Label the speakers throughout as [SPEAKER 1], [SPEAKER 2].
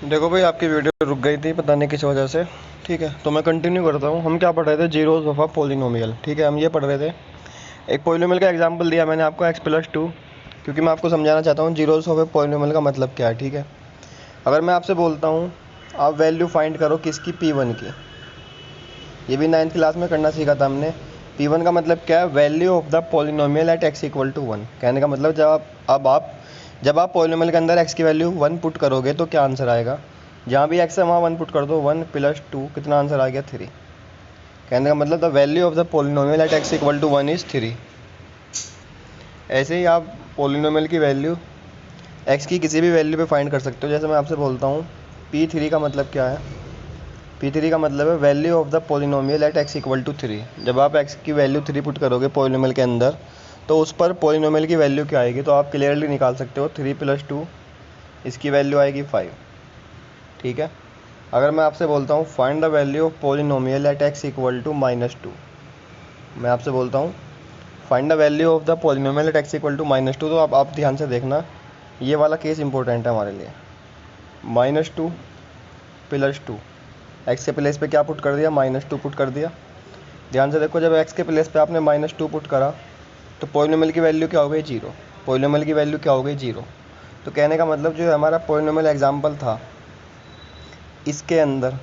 [SPEAKER 1] देखो भाई, आपकी वीडियो रुक गई थी पता नहीं किस वजह से। ठीक है, तो मैं कंटिन्यू करता हूँ। हम क्या पढ़ रहे थे? Zeros of a polynomial. ठीक है, हम ये पढ़ रहे थे। एक पॉलिनोमियल का एग्जांपल दिया मैंने आपको x+2, क्योंकि मैं आपको समझाना चाहता हूँ जीरोस ऑफ अ पॉलिनोमियल का मतलब क्या है। ठीक है, अगर मैं आपसे बोलता हूँ आप वैल्यू फाइंड करो किसकी, P1 की। ये भी 9th क्लास में करना सीखा था हमने। P1 का मतलब क्या है? Value of the polynomial at x=1। कहने का मतलब जब आप पॉलिनोमियल के अंदर x की वैल्यू 1 पुट करोगे तो क्या आंसर आएगा। जहाँ भी x है वहाँ 1 पुट कर दो। 1 + 2 कितना आंसर आ गया? 3। कहने का मतलब the value of the polynomial at x=1 is 3। ऐसे ही आप पॉलिनोमियल की वैल्यू x की किसी भी वैल्यू पे फाइंड कर सकते हो। जैसे मैं आपसे बोलता हूँ P3 का मतलब क्या है? P3 का मतलब है value of the polynomial at x=3। जब आप x की वैल्यू 3 पुट करोगे पॉलिनोमियल के अंदर तो उस पर पॉलिनोमियल की वैल्यू क्या आएगी, तो आप क्लियरली निकाल सकते हो। 3 + 2 इसकी वैल्यू आएगी 5। ठीक है, अगर मैं आपसे बोलता हूँ find the value of polynomial at x=-2, मैं आपसे बोलता हूँ find the value of the polynomial at x=-2, तो आप ध्यान से देखना, ये वाला केस इंपॉर्टेंट है हमारे लिए। -2 + 2, एक्स के प्लेस पे क्या पुट कर दिया? -2 पुट कर दिया। ध्यान से देखो, जब एक्स के प्लेस पे आपने -2 पुट करा तो पॉलिनोमियल की वैल्यू क्या हो गई? 0। पॉलिनोमियल की वैल्यू क्या हो गई? 0। तो कहने का मतलब जो हमारा पॉलिनोमियल एग्जाम्पल था, इसके अंदर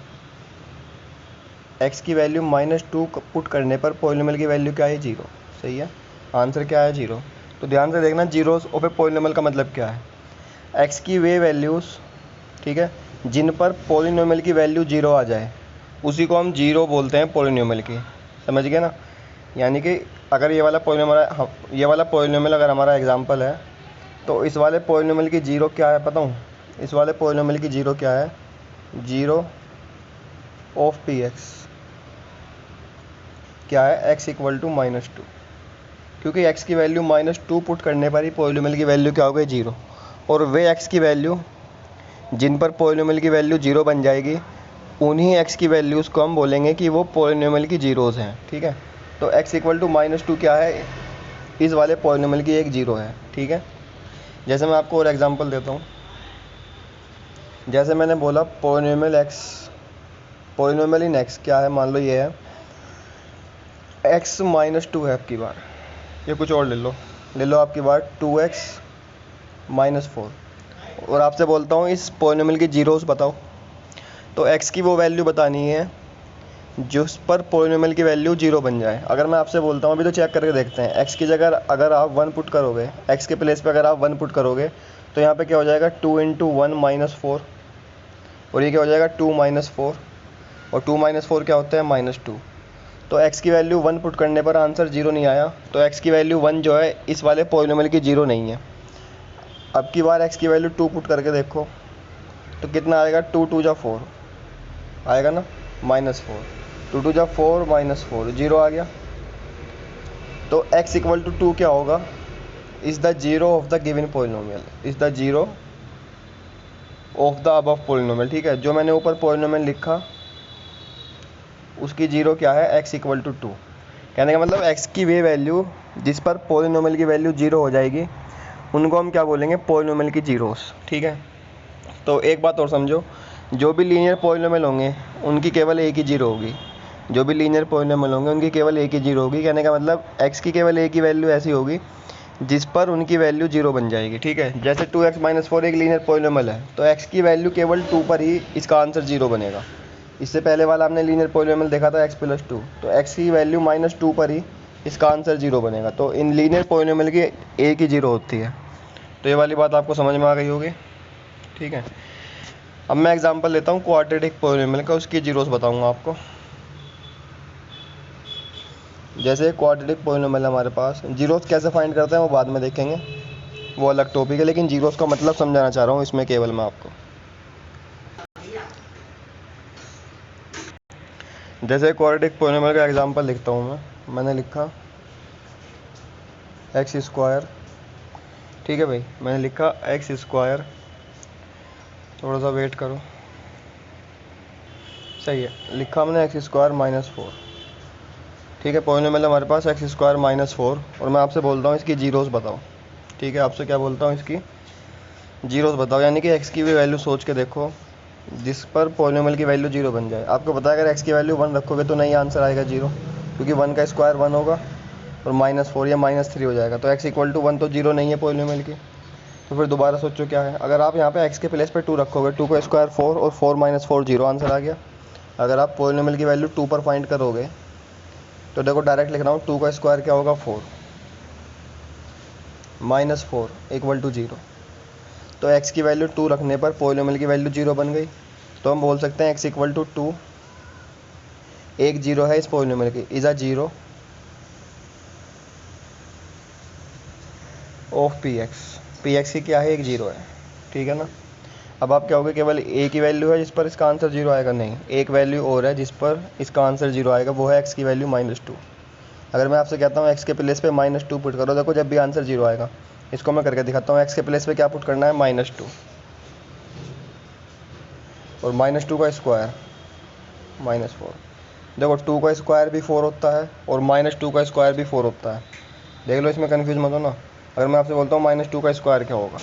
[SPEAKER 1] x की वैल्यू -2 पुट करने पर पॉलिनोमियल की वैल्यू क्या है? 0। सही है, आंसर क्या है? 0। तो ध्यान से देखना, जीरोस ऑफ ए पॉलिनोमियल का मतलब क्या है? x की वे वैल्यूज़, ठीक है, जिन पर पॉलिनोमियल की वैल्यू 0 आ जाए उसी को हम 0 बोलते हैं पॉलिनोमियल की। समझ गए ना? यानी कि अगर ये वाला पॉलिनोमियल अगर हमारा एग्जाम्पल है तो इस वाले पॉलिनोमियल की 0 क्या है पता हूँ? इस वाले पॉलिनोमियल की 0 क्या है? 0 ऑफ px क्या है? x=-2, क्योंकि x की वैल्यू -2 पुट करने पर ही पॉलिनोमियल की वैल्यू क्या हो गई? 0। और वे x की वैल्यू जिन पर पॉलिनोमियल की वैल्यू 0 बन जाएगी उन्हीं x की वैल्यूज़ को हम बोलेंगे कि वो पॉलिनोमियल की जीरोज़ हैं। ठीक है, तो x=-2 क्या है? इस वाले पॉलिनोमियल की एक 0 है। ठीक है, जैसे मैं आपको और एग्जांपल देता हूँ। जैसे मैंने बोला पॉलिनोमियल इन x क्या है? मान लो ये है x-2 है आपकी बार, ये कुछ और ले लो आपकी बार 2x-4, और आपसे बोलता हूँ इस पॉलिनोमियल की जीरोज़ बताओ। तो x की वो वैल्यू बतानी है जिस पर पॉलिनोमियल की वैल्यू 0 बन जाए। अगर मैं आपसे बोलता हूँ, अभी तो चेक करके देखते हैं, x की जगह अगर आप 1 पुट करोगे, x के प्लेस पे अगर आप 1 पुट करोगे तो यहाँ पे क्या हो जाएगा? 2 × 1 - 4, और ये क्या हो जाएगा? 2 - 4, और 2 - 4 क्या होता है? -2। तो x की वैल्यू 1 पुट करने पर आंसर 0 नहीं आया, तो x की वैल्यू 1 जो है इस वाले पॉलिनोमियल की 0 नहीं है। अब की बार x की वैल्यू 2 पुट करके देखो तो कितना आएगा? 2 × 2 = 4 आएगा ना, -4। 2 × 2 = 4 -4, 0 आ गया। तो x=2 क्या होगा? Is the zero of the given polynomial, is the zero of the above polynomial. ठीक है, जो मैंने ऊपर पॉलिनोमियल लिखा उसकी 0 क्या है? x=2। कहने का मतलब x की वे वैल्यू जिस पर पॉलिनोमियल की वैल्यू 0 हो जाएगी उनको हम क्या बोलेंगे? पॉलिनोमियल की जीरोस। ठीक है, तो एक बात और समझो, जो भी लीनियर पॉलिनोमियल होंगे उनकी केवल एक ही 0 होगी। जो भी लीनियर पॉलिनोमियल होंगे उनकी केवल एक ही 0 होगी। कहने का मतलब x की केवल एक ही वैल्यू ऐसी होगी जिस पर उनकी वैल्यू 0 बन जाएगी। ठीक है, जैसे 2x - 4 एक लीनियर पॉलिनोमियल है तो x की वैल्यू केवल 2 पर ही इसका आंसर 0 बनेगा। इससे पहले वाला हमने लीनियर पॉलिनोमियल देखा था x+2, तो x की वैल्यू -2 पर ही इसका आंसर 0 बनेगा। तो इन लीनियर पॉलिनोमियल की एक ही 0 होती है। तो ये वाली बात आपको समझ में आ गई होगी। ठीक है, अब मैं एग्जांपल लेता हूँ क्वाड्रेटिक पॉलिनोमियल का, उसकी जीरोस बताऊंगा आपको। जैसे क्वाड्रेटिक पॉलिनोमियल हमारे पास, जीरोस कैसे फाइंड करते हैं वो बाद में देखेंगे, वो अलग टॉपिक है, लेकिन जीरोस का मतलब समझाना चाह रहा हूँ इसमें केवल मैं आपको। जैसे क्वाड्रेटिक पॉलिनोमियल का एग्जांपल लिखता हूँ मैंने लिखा x²। ठीक है भाई, मैंने लिखा x², थोड़ा सा वेट करो। सही है, लिखा मैंने x² - 4। ठीक है, पॉलिनोमियल हमारे पास x² - 4, और मैं आपसे बोलता हूँ इसकी जीरोस बताओ। ठीक है, आपसे क्या बोलता हूँ? इसकी जीरोस बताओ, यानी कि x की भी वैल्यू सोच के देखो जिस पर पॉलिनोमियल की वैल्यू 0 बन जाए। आपको पता है अगर x की वैल्यू 1 रखोगे तो नहीं आंसर आएगा 0, क्योंकि 1 का स्क्वायर 1 होगा और -4 या -3 हो जाएगा। तो x इक्वल टू 1 तो 0 नहीं है पॉलिनोमियल की। तो फिर दोबारा सोचो क्या है। अगर आप यहाँ पे x के प्लेस पे 2 रखोगे, 2 का स्क्वायर 4 और 4 - 4 0 आंसर आ गया। अगर आप पॉलिनोमियल की वैल्यू 2 पर फाइंड करोगे तो देखो डायरेक्ट लिख रहा हूँ, 2 का स्क्वायर क्या होगा 4 -4 इक्वल टू 0। तो x की वैल्यू 2 रखने पर पॉलिनोमियल की वैल्यू 0 बन गई। तो हम बोल सकते हैं x इक्वल टू 2, एक 0 है इस पॉलिनोमियल की, इज़ अ 0 ऑफ px की क्या है, एक 0 है, ठीक है ना। अब आप क्या होगे, केवल एक ही वैल्यू है जिस पर इसका आंसर 0 आएगा, नहीं, एक वैल्यू और है जिस पर इसका आंसर 0 आएगा, वो है x की वैल्यू -2। अगर मैं आपसे कहता हूँ x के प्लेस पे -2 पुट करो, देखो जब भी आंसर 0 आएगा। इसको मैं करके दिखाता हूँ। x के प्लेस पे क्या पुट करना है, -2 और -2 का स्क्वायर -4। देखो 2 का स्क्वायर भी 4 होता है और -2 का स्क्वायर भी 4 होता है। देख लो, इसमें कन्फ्यूज मत हो ना। अगर मैं आपसे बोलता हूँ -2 का स्क्वायर क्या होगा,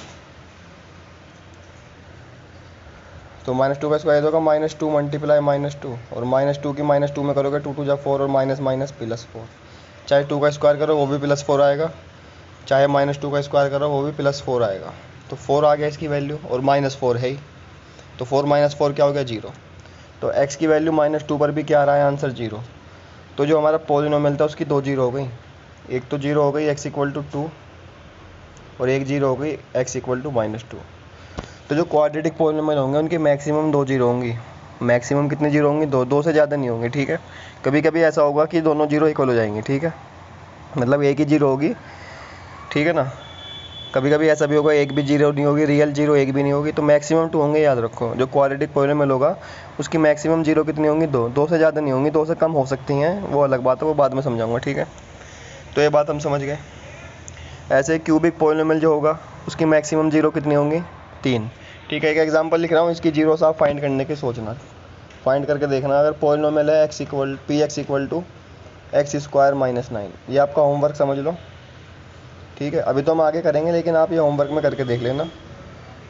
[SPEAKER 1] तो -2 का स्क्वायर होगा -2 मल्टीप्लाई -2 और -2 की -2 में करोगे 2 2 4 और माइनस माइनस +4। चाहे 2 का स्क्वायर करो वो भी +4 आएगा, चाहे -2 का स्क्वायर करो वो भी +4 आएगा। तो 4 आ गया इसकी वैल्यू और -4 है ही, तो 4 - 4 क्या हो गया, 0। तो x की वैल्यू -2 पर भी क्या आ रहा है, आंसर 0। तो जो हमारा पॉलिनोमियल था उसकी 2 0 हो गई। एक तो 0 हो गई x इक्वल टू 2 और एक 0 हो गई x इक्वल टू -2। तो जो क्वाड्रेटिक पॉलिनोमियल होंगे उनकी मैक्सिमम 2 0 होंगी। मैक्सिमम कितने 0 होंगी, 2 से ज़्यादा नहीं होंगे, ठीक है। कभी कभी ऐसा होगा कि दोनों 0 इक्वल हो जाएंगे, ठीक है, मतलब एक ही 0 होगी, ठीक है ना। कभी कभी ऐसा भी होगा एक भी 0 नहीं होगी, रियल 0 एक भी नहीं होगी। तो मैक्सिमम 2 होंगे, याद रखो। जो क्वाड्रेटिक पॉलिनोमियल होगा उसकी मैक्सिमम 0 कितनी होंगी, 2 से ज़्यादा नहीं होंगी, 2 से कम हो सकती हैं, वो अलग बात है, वो बाद में समझाऊंगा, ठीक है। तो ये बात हम समझ गए। ऐसे क्यूबिक पॉलिनोमियल जो होगा उसकी मैक्सिमम 0 कितनी होंगी, 3, ठीक है। एक एग्जांपल लिख रहा हूँ, इसकी जीरोस आप फाइंड करने की सोचना, फाइंड करके देखना। अगर पॉलिनोमियल है px equal to x square -9, ये आपका होमवर्क समझ लो, ठीक है। अभी तो हम आगे करेंगे, लेकिन आप ये होमवर्क में करके देख लेना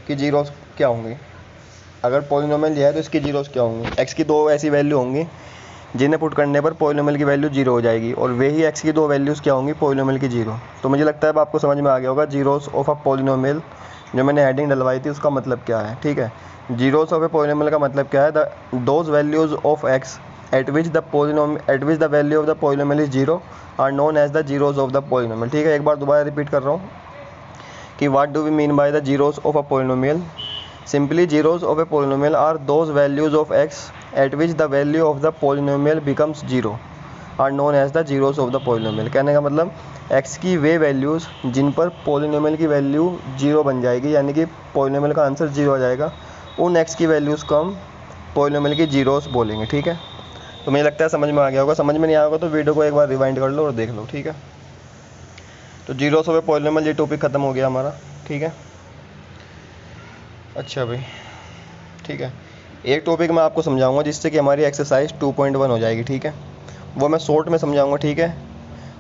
[SPEAKER 1] कि जीरोस क्या होंगी। अगर पॉलिनोमियल ये है तो इसकी जीरोस क्या होंगी। x की 2 ऐसी वैल्यू होंगी जिन्हें पुट करने पर पॉलिनोमियल की वैल्यू 0 हो जाएगी, और वही x की 2 वैल्यूज़ क्या होंगी, पॉलिनोमियल की 0। तो मुझे लगता है अब आपको समझ में आ गया होगा जीरोस ऑफ अ पॉलिनोमियल, जो मैंने हेडिंग डलवाई थी उसका मतलब क्या है, ठीक है। जीरोस ऑफ ए पॉलिनोमियल का मतलब क्या है, those values of x at which the value of the polynomial is 0 are known as the zeros of the polynomial, ठीक है। एक बार दोबारा रिपीट कर रहा हूँ कि what do we mean by the zeros of a polynomial. Simply zeros of a polynomial are those values of x at which the value of the polynomial becomes 0 are known as the zeros of the polynomial। कहने का मतलब x की वे values जिन पर polynomial की value 0 बन जाएगी, यानी कि पोलिनोमियल का आंसर 0 आ जाएगा, उन x की वैल्यूज़ को हम पोलिनोमियल की जीरोस बोलेंगे, ठीक है। तो मुझे लगता है समझ में आ गया होगा। समझ में नहीं आया होगा तो वीडियो को एक बार रिवाइंड कर लो और देख लो, ठीक है। तो जीरोस ऑफ ए पोलिनोमियल ये टॉपिक ख़त्म हो गया हमारा, ठीक है। अच्छा भाई, ठीक है। एक टॉपिक मैं आपको समझाऊंगा जिससे कि हमारी एक्सरसाइज 2.1 हो जाएगी, ठीक है। वो मैं शॉर्ट में समझाऊंगा, ठीक है।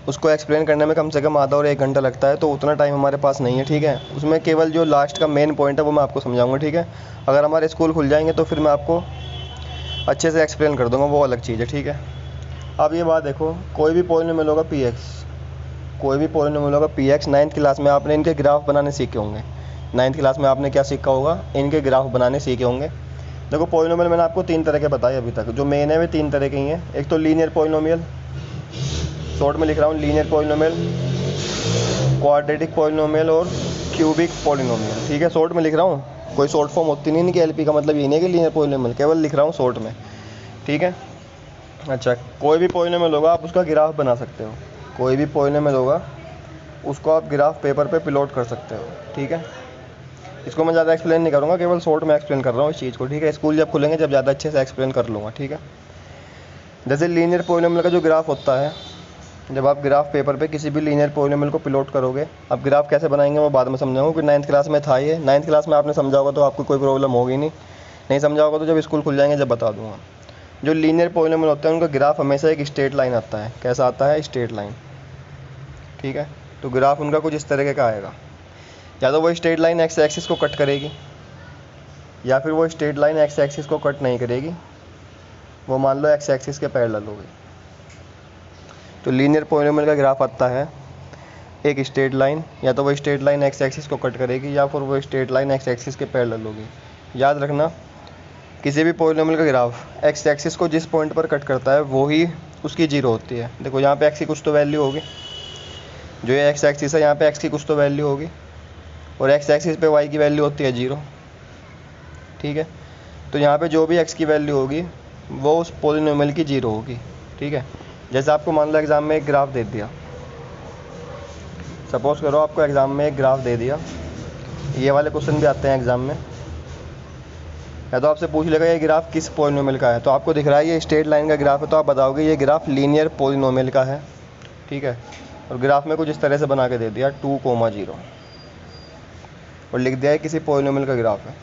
[SPEAKER 1] उसको एक्सप्लेन करने में कम से कम आधा और 1 घंटा लगता है, तो उतना टाइम हमारे पास नहीं है, ठीक है। उसमें केवल जो लास्ट का मेन पॉइंट है वो मैं आपको समझाऊंगा, ठीक है। अगर हमारे स्कूल खुल जाएंगे तो फिर मैं आपको अच्छे से एक्सप्लेन कर दूँगा, वो अलग चीज़ है, ठीक है। अब ये बात देखो, कोई भी पॉलिनोमियल होगा कोई भी पॉलिनोमियल होगा px, 9th क्लास में आपने इनके ग्राफ बनाने सीखे होंगे। 9th क्लास में आपने क्या सीखा होगा, इनके ग्राफ बनाने सीखे होंगे। देखो पॉलिनोमियल मैंने आपको 3 तरह के बताए अभी तक, जो मेन है वे 3 तरह के ही हैं। एक तो लीनियर पॉलिनोमियल, शॉर्ट में लिख रहा हूँ, लीनियर पॉलिनोमियल, क्वाड्रेटिक पॉलिनोमियल और क्यूबिक पॉलिनोमियल, ठीक है। शॉर्ट में लिख रहा हूँ, कोई शॉर्ट फॉर्म होती नहीं इनकी, एलपी का मतलब ये नहीं है कि लीनियर पॉलिनोमियल, केवल लिख रहा हूँ शॉर्ट में, ठीक है। अच्छा, कोई भी पॉलिनोमियल होगा आप उसका ग्राफ बना सकते हो, कोई भी पॉलिनोमियल होगा उसको आप ग्राफ पेपर पे प्लॉट कर सकते हो, ठीक है। इसको मैं ज़्यादा एक्सप्लेन नहीं करूँगा, केवल शॉर्ट में एक्सप्लेन कर रहा हूँ इस चीज़ को, ठीक है। स्कूल जब खुलेंगे जब ज़्यादा अच्छे से एक्सप्लेन कर लूँगा, ठीक है। जैसे लीनियर पॉलिनोमियल का जो ग्राफ होता है, जब आप ग्राफ पेपर पे किसी भी लीनियर पॉलिनोमियल को प्लॉट करोगे, अब ग्राफ कैसे बनाएंगे वो बाद में समझाऊंगा, क्योंकि 9th क्लास में था ये। 9th क्लास में आपने समझा होगा तो आपको कोई प्रॉब्लम होगी नहीं, नहीं समझा होगा तो जब स्कूल खुल जाएंगे जब बता दूँगा। जो लीनियर पॉलिनोमियल होते हैं उनका ग्राफ हमेशा एक स्ट्रेट लाइन आता है। कैसा आता है, स्ट्रेट लाइन, ठीक है। तो ग्राफ उनका कुछ इस तरीके का आएगा, या तो वो स्ट्रेट लाइन एक्स एक्सिस को कट करेगी, या फिर वो स्ट्रेट लाइन एक्स एक्सिस को कट नहीं करेगी, वो मान लो एक्स एक्सिस के पैरेलल होगी। तो लीनियर पॉलिनोमियल का ग्राफ आता है एक स्ट्रेट लाइन, या तो वो स्ट्रेट लाइन एक्स एक्सिस को कट करेगी या फिर वो स्ट्रेट लाइन एक्स एक्सिस के पैरेलल होगी। याद रखना, किसी भी पॉलिनोमियल का ग्राफ एक्स एक्सिस को जिस पॉइंट पर कट करता है वो ही उसकी जीरो होती है। देखो यहाँ पे एक्स की कुछ तो वैल्यू होगी, जो ये एक्स एक्सिस है यहाँ पे एक्स की कुछ तो वैल्यू होगी, और एक्स एक्सिस पे वाई की वैल्यू होती है जीरो। ठीक है, तो यहाँ पे जो भी एक्स की वैल्यू होगी वो उस पॉलिनोमियल की जीरो होगी। ठीक है, जैसे आपको मान लो एग्ज़ाम में एक ग्राफ दे दिया, सपोज करो आपको एग्ज़ाम में एक ग्राफ दे दिया, ये वाले क्वेश्चन भी आते हैं एग्ज़ाम में, या तो आपसे पूछ लेगा ये ग्राफ किस पॉलिनोमियल का है, तो आपको दिख रहा है ये स्ट्रेट लाइन का ग्राफ है, तो आप बताओगे ये ग्राफ लीनियर पॉलिनोमियल का है। ठीक है, और ग्राफ में कुछ इस तरह से बना के दे दिया 2,0 और लिख दिया है किसी पॉलिनोमियल का ग्राफ है।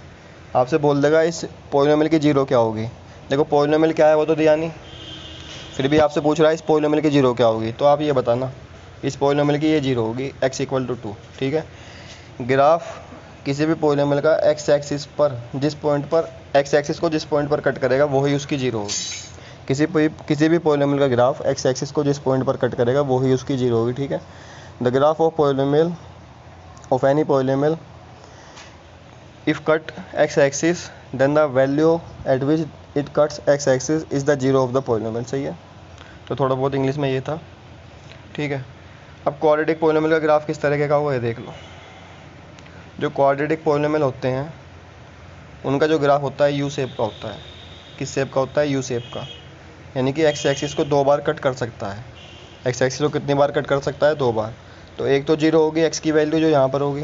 [SPEAKER 1] आपसे बोल देगा इस पॉलिनोमियल की जीरो क्या होगी। देखो पॉलिनोमियल क्या है वो तो दिया नहीं, फिर भी आपसे पूछ रहा है इस पॉलिनोमियल की जीरो क्या होगी, तो आप ये बताना इस पॉलिनोमियल की ये जीरो होगी x = 2। ठीक है, ग्राफ किसी भी पॉलिनोमियल का एक्स एक्सिस पर जिस पॉइंट पर एक्स एक्सिस को जिस पॉइंट पर कट करेगा वही उसकी जीरो होगी। किसी भी पॉलिनोमियल का ग्राफ एक्स एक्सिस को जिस पॉइंट पर कट करेगा वही उसकी जीरो होगी। ठीक है, the graph of polynomial of any polynomial if cut x axis then the value at which it cuts x axis is the zero of the polynomial. सही है, तो थोड़ा बहुत इंग्लिश में ये था। ठीक है, अब क्वाड्रेटिक पॉलिनोमियल का ग्राफ किस तरीके का हुआ है देख लो। जो क्वाड्रेटिक पॉलिनोमियल होते हैं उनका जो ग्राफ होता है यू शेप का होता है। किस शेप का होता है? यू शेप का, यानी कि एक्स एक्सिस को 2 बार कट कर सकता है। एक्स एक्सिस को कितनी बार कट कर सकता है? 2 बार। तो एक तो जीरो होगी एक्स की वैल्यू जो यहाँ पर होगी,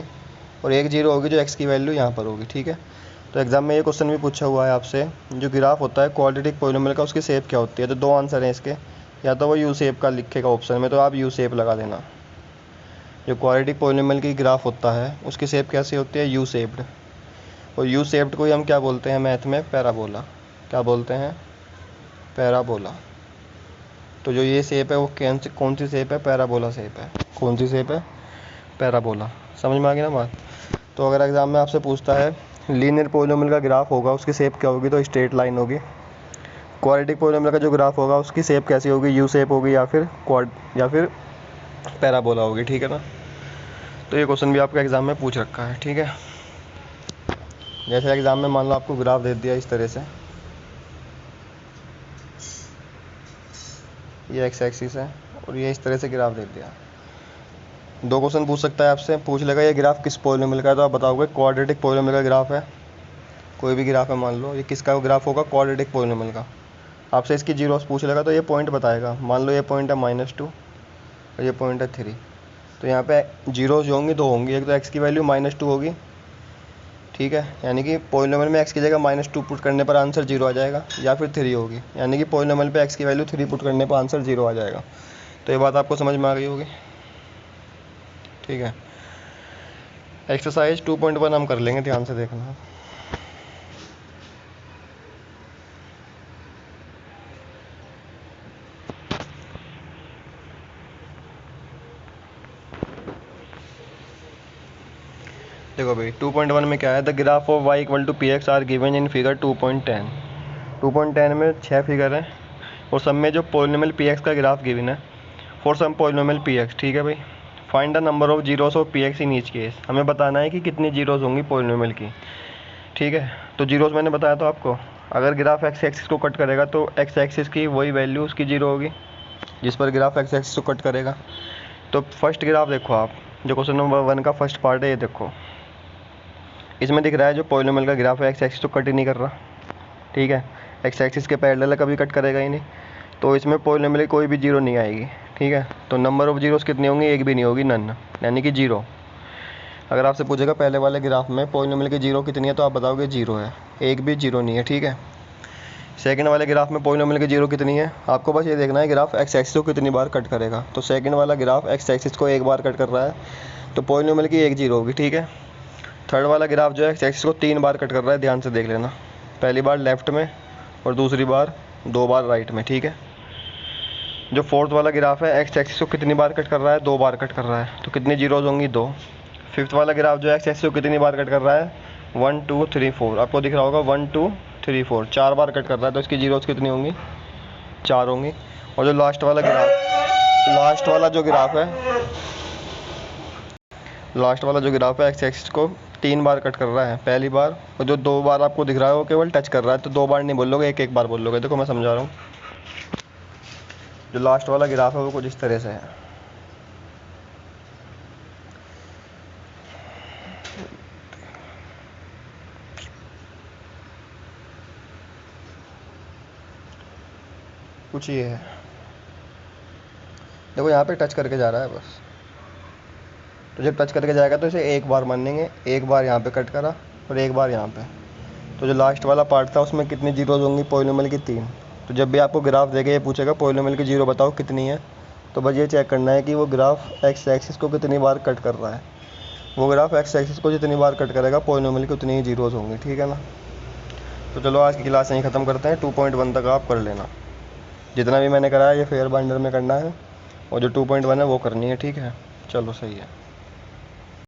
[SPEAKER 1] और एक जीरो होगी जो एक्स की वैल्यू यहाँ पर होगी। ठीक है, तो एग्जाम में ये क्वेश्चन भी पूछा हुआ है आपसे, जो ग्राफ होता है क्वाड्रेटिक पॉलिनोमियल का उसकी शेप क्या होती है। तो 2 आंसर हैं इसके, या तो वो यू शेप का लिखेगा ऑप्शन में, तो आप यू शेप लगा देना। जो क्वाड्रेटिक पॉलिनोमियल की ग्राफ होता है उसकी शेप कैसी होती है? U shaped. और यू शेप्ड को ही हम क्या बोलते हैं मैथ में? पैराबोला। क्या बोलते हैं? पैराबोला। तो जो ये शेप है वो कौन सी शेप है? पैराबोला शेप है। कौन सी शेप है? पैराबोला। समझ में आ गई ना बात? तो अगर एग्जाम में आपसे पूछता है लीनियर पॉलिनोमियल का ग्राफ होगा उसकी शेप क्या होगी, तो स्ट्रेट लाइन होगी। क्वाड्रेटिक पॉलिनोमियल का जो ग्राफ होगा उसकी शेप कैसी होगी? यू शेप होगी या फिर पैराबोला होगी। ठीक है ना, तो ये क्वेश्चन भी आपका एग्जाम में पूछ रखा है। ठीक है, जैसे एग्जाम में मान लो आपको ग्राफ दे दिया इस तरह से, ये एक्स एक्सिस है और ये इस तरह से ग्राफ दे दिया। 2 क्वेश्चन पूछ सकता है आपसे, पूछ लेगा ये ग्राफ किस पॉलिनोमियल का है, तो आप बताओगे क्वाड्रेटिक पॉलिनोमियल का ग्राफ है। कोई भी ग्राफ है मान लो, ये किसका ग्राफ होगा? क्वाड्रेटिक पॉलिनोमियल का। आपसे इसकी जीरोस पूछ लेगा तो ये पॉइंट बताएगा। मान लो ये पॉइंट है -2 और ये पॉइंट है 3, तो यहाँ पे जीरोस जो होंगी 2 होंगी। एक तो एक्स की वैल्यू -2 होगी, ठीक है, यानी कि पॉलिनोमियल में एक्स की जगह -2 पुट करने पर आंसर 0 आ जाएगा, या फिर 3 होगी, यानी कि पॉलिनोमियल पे एक्स की वैल्यू 3 पुट करने पर आंसर 0 आ जाएगा। तो ये बात आपको समझ में आ गई होगी। ठीक है, एक्सरसाइज 2.1 हम कर लेंगे, ध्यान से देखना। देखो भाई 2.1 में क्या है? The graph of y = px are given in figure 2.10। 2.10 में 6 फिगर हैं और सब में जो पॉलिनोमियल px का ग्राफ गिवन है फॉर सम पॉलिनोमियल px। ठीक है भाई, find the number of zeros of px in each case. हमें बताना है कि कितनी जीरोस होंगी पॉलिनोमियल की। ठीक है, तो जीरोस मैंने बताया तो आपको, अगर ग्राफ एक्स एक्सिस को कट करेगा तो एक्स एक्सिस की वही वैल्यू उसकी जीरो होगी जिस पर ग्राफ एक्स एक्सिस को कट करेगा। तो फर्स्ट ग्राफ देखो आप, जो क्वेश्चन नंबर 1 का फर्स्ट पार्ट है, ये देखो, इसमें दिख रहा है जो पॉलिनोमियल का ग्राफ है एक्स एक्सिस तो कट ही नहीं कर रहा। ठीक है, एक्स एक्सिस के पैरेलल कभी कट करेगा ही नहीं, तो इसमें पॉलिनोमियल की कोई भी जीरो नहीं आएगी। ठीक है, तो नंबर ऑफ जीरोस कितनी होंगी? एक भी नहीं होगी, नन, यानी कि 0। अगर आपसे पूछेगा पहले वाले ग्राफ में पॉलिनोमियल की जीरो कितनी है, तो आप बताओगे 0 है, एक भी जीरो नहीं है। ठीक है, सेकंड वाले ग्राफ में पॉलिनोमियल की जीरो कितनी है? आपको बस ये देखना है ग्राफ एक्स एक्सिस को कितनी बार कट करेगा। तो सेकंड वाला ग्राफ एक्स एक्सिस को 1 बार कट कर रहा है, तो पॉलिनोमियल की 1 जीरो होगी। ठीक है, थर्ड वाला ग्राफ जो है एक्स एक्सिस को 3 बार कट कर रहा है, ध्यान से देख लेना, पहली बार लेफ्ट में और दूसरी बार 2 बार राइट में। ठीक है, जो फोर्थ वाला ग्राफ है एक्स एक्सिस को कितनी बार कट कर रहा है? 2 बार कट कर रहा है, तो कितनी जीरोज होंगी? 2। फिफ्थ वाला ग्राफ जो है एक्स एक्सिस को कितनी बार कट कर रहा है? 1 2 3 4 आपको दिख रहा होगा 1 2 3 4 4 बार कट कर रहा है, तो इसकी जीरोस कितनी होंगी? 4 होंगी। और जो लास्ट वाला ग्राफ है एक्स एक्सिस को 3 बार कट कर रहा है पहली बार, और जो 2 बार आपको दिख रहा है वो केवल टच कर रहा है, तो 2 बार नहीं बोलोगे, एक बार बोलोगे। देखो मैं समझा रहा हूँ। जो लास्ट वाला ग्राफ है वो कुछ इस तरह से है। कुछ ये है, देखो यहाँ पे टच करके जा रहा है बस। तो जब टच करके जाएगा तो इसे एक बार मानेंगे, एक बार यहाँ पे कट करा और एक बार यहाँ पे। तो जो लास्ट वाला पार्ट था उसमें कितनी जीरोज होंगी पॉलिनोमियल की? 3। तो जब भी आपको ग्राफ देगा ये पूछेगा पॉलिनोमियल की जीरो बताओ कितनी है, तो बस ये चेक करना है कि वो ग्राफ एक्स एक्सिस को कितनी बार कट कर रहा है। वो ग्राफ एक्स एक्सिस को जितनी बार कट करेगा पॉलिनोमियल की उतनी ही जीरोज होंगी, ठीक है ना। तो चलो आज की क्लास यहीं ख़त्म करते हैं। 2.1 तक आप कर लेना, जितना भी मैंने कराया ये फेयर बाइंडर में करना है, और जो 2.1 है वो करनी है, ठीक है। चलो सही है।